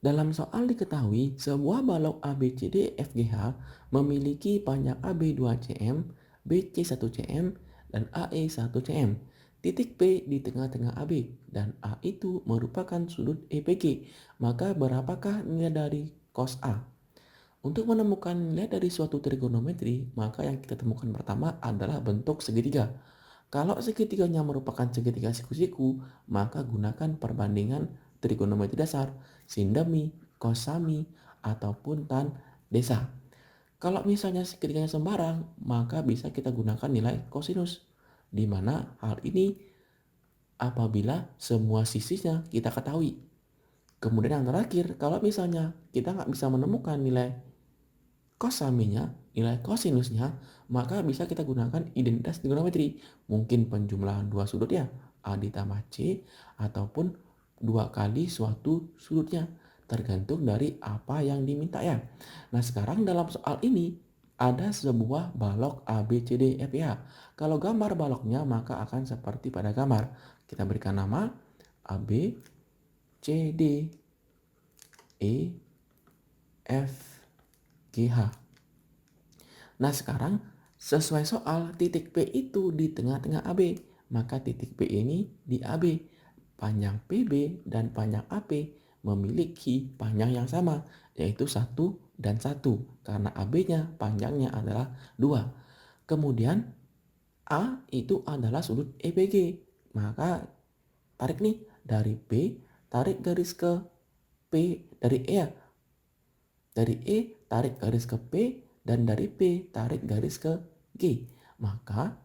Dalam soal diketahui sebuah balok ABCDEFGH memiliki panjang AB 2 cm, BC 1 cm, dan AE 1 cm. Titik P di tengah-tengah AB dan A itu merupakan sudut EPG. Maka berapakah nilai dari cos A? Untuk menemukan nilai dari suatu trigonometri, maka yang kita temukan pertama adalah bentuk segitiga. Kalau segitiganya merupakan segitiga siku-siku, maka gunakan perbandingan trigonometri dasar, sindami, kosami, ataupun tan desa. Kalau misalnya segitiganya sembarang, maka bisa kita gunakan nilai kosinus, di mana hal ini apabila semua sisinya kita ketahui. Kemudian yang terakhir, kalau misalnya kita nggak bisa menemukan nilai kosaminya, nilai kosinusnya, maka bisa kita gunakan identitas trigonometri. Mungkin penjumlahan dua sudut ya, A ditambah C, ataupun dua kali suatu sudutnya. Tergantung dari apa yang diminta ya. Nah sekarang dalam soal ini, ada sebuah balok A, B, C, D, E, F, G, H. Kalau gambar baloknya maka akan seperti pada gambar. Kita berikan nama A, B, C, D, E, F, G, H. Nah sekarang sesuai soal titik P itu di tengah-tengah AB. Maka titik P ini di AB. Panjang PB dan panjang AP memiliki panjang yang sama yaitu 1 dan 1. Karena AB-nya panjangnya adalah 2. Kemudian A itu adalah sudut EPG. Maka tarik nih dari B, tarik garis ke P dari E ya. Dari E tarik garis ke P dan dari P tarik garis ke G. Maka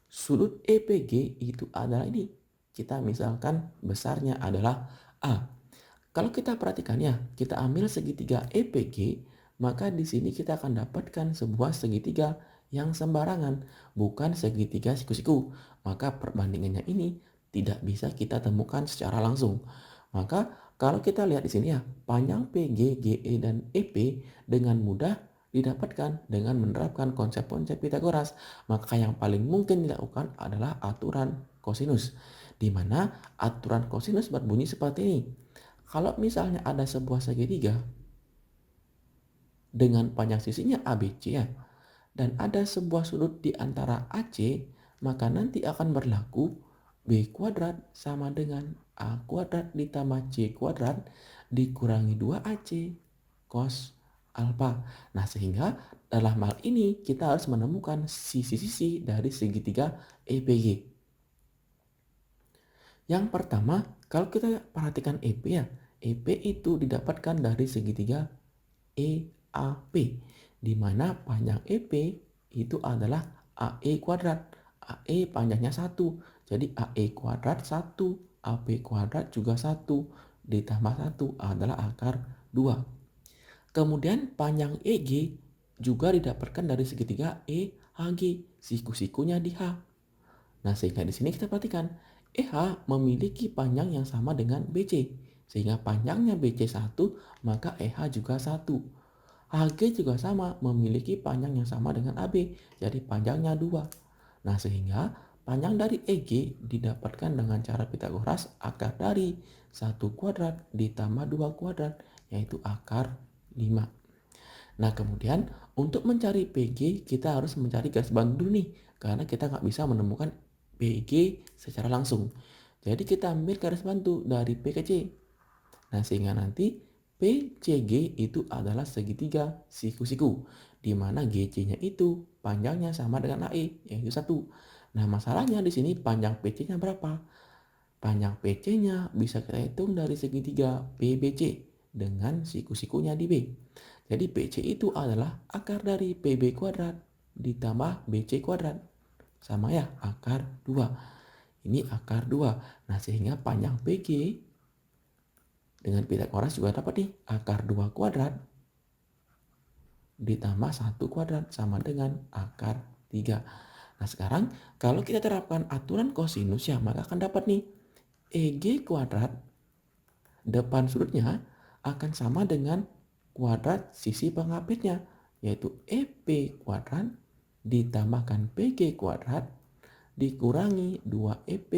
sudut EPG itu adalah ini. Kita misalkan besarnya adalah A. Kalau kita perhatikan ya, kita ambil segitiga EPG, maka di sini kita akan dapatkan sebuah segitiga yang sembarangan, bukan segitiga siku-siku. Maka perbandingannya ini tidak bisa kita temukan secara langsung. Maka kalau kita lihat di sini ya, panjang PG, GE, dan EP dengan mudah didapatkan dengan menerapkan konsep-konsep Pitagoras. Maka yang paling mungkin dilakukan adalah aturan kosinus, di mana aturan kosinus berbunyi seperti ini. Kalau misalnya ada sebuah segitiga dengan panjang sisinya ABC ya, dan ada sebuah sudut di antara AC, maka nanti akan berlaku B kuadrat sama dengan A kuadrat ditambah C kuadrat dikurangi 2AC cos alfa. Nah sehingga dalam hal ini kita harus menemukan sisi-sisi dari segitiga EPG. Yang pertama, kalau kita perhatikan EP ya, EP itu didapatkan dari segitiga EAP, di mana panjang EP itu adalah AE kuadrat. AE panjangnya 1, jadi AE kuadrat 1, AP kuadrat juga 1, ditambah 1 adalah akar 2. Kemudian panjang EG juga didapatkan dari segitiga EHG, siku-sikunya di H. Nah, sehingga di sini kita perhatikan EH memiliki panjang yang sama dengan BC. Sehingga panjangnya BC 1, maka EH juga 1. HG juga sama, memiliki panjang yang sama dengan AB. Jadi panjangnya 2. Nah, sehingga panjang dari EG didapatkan dengan cara Pitagoras akar dari 1 kuadrat ditambah 2 kuadrat, yaitu akar 5. Nah, kemudian untuk mencari PG kita harus mencari garis bantu dulu nih, karena kita nggak bisa menemukan PG secara langsung. Jadi kita ambil garis bantu dari P ke C. Nah, sehingga nanti PCG itu adalah segitiga siku-siku, di mana GC-nya itu panjangnya sama dengan AE, yaitu 1. Nah, masalahnya di sini panjang PC-nya berapa? Panjang PC-nya bisa kita hitung dari segitiga PBC dengan siku-sikunya di B. Jadi BC itu adalah akar dari PB kuadrat ditambah BC kuadrat. Sama ya, akar 2. Ini akar 2. Nah, sehingga panjang PG dengan Pitagoras juga dapat nih akar 2 kuadrat ditambah 1 kuadrat sama dengan akar 3. Nah, sekarang kalau kita terapkan aturan kosinus ya, maka akan dapat nih EG kuadrat depan sudutnya akan sama dengan kuadrat sisi pengapitnya, yaitu EP kuadrat ditambahkan PG kuadrat dikurangi 2EP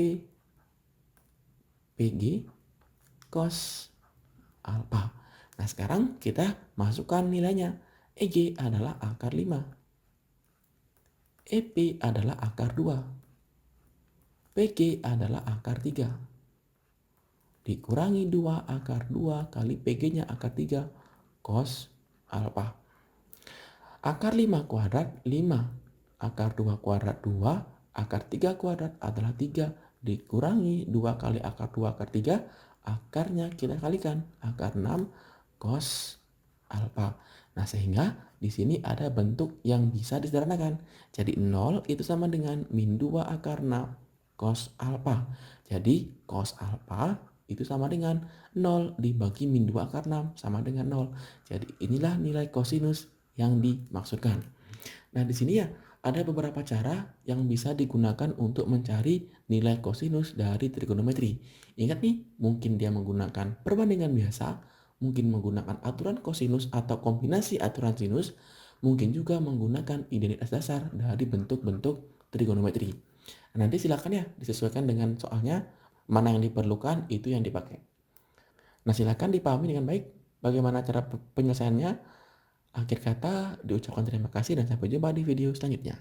PG cos alfa. Nah, sekarang kita masukkan nilainya. EG adalah akar 5. EP adalah akar 2. PG adalah akar 3. Dikurangi 2 akar 2 kali PG-nya akar 3 cos alfa. Akar 5 kuadrat 5. Akar 2 kuadrat 2. Akar 3 kuadrat adalah 3. Dikurangi 2 kali akar 2 akar 3. Akarnya kita kalikan. Akar 6 cos alfa. Nah, sehingga di sini ada bentuk yang bisa disederhanakan. Jadi 0 itu sama dengan min 2 akar 6 cos alfa. Jadi cos alfa itu sama dengan 0 dibagi min 2 akar 6 sama dengan 0. Jadi inilah nilai kosinus yang dimaksudkan. Nah, di sini ya ada beberapa cara yang bisa digunakan untuk mencari nilai kosinus dari trigonometri. Ingat nih, mungkin dia menggunakan perbandingan biasa, mungkin menggunakan aturan kosinus atau kombinasi aturan sinus, mungkin juga menggunakan identitas dasar dari bentuk-bentuk trigonometri. Nanti silakan ya disesuaikan dengan soalnya, mana yang diperlukan itu yang dipakai. Nah, silakan dipahami dengan baik bagaimana cara penyelesaiannya. Akhir kata diucapkan terima kasih dan sampai jumpa di video selanjutnya.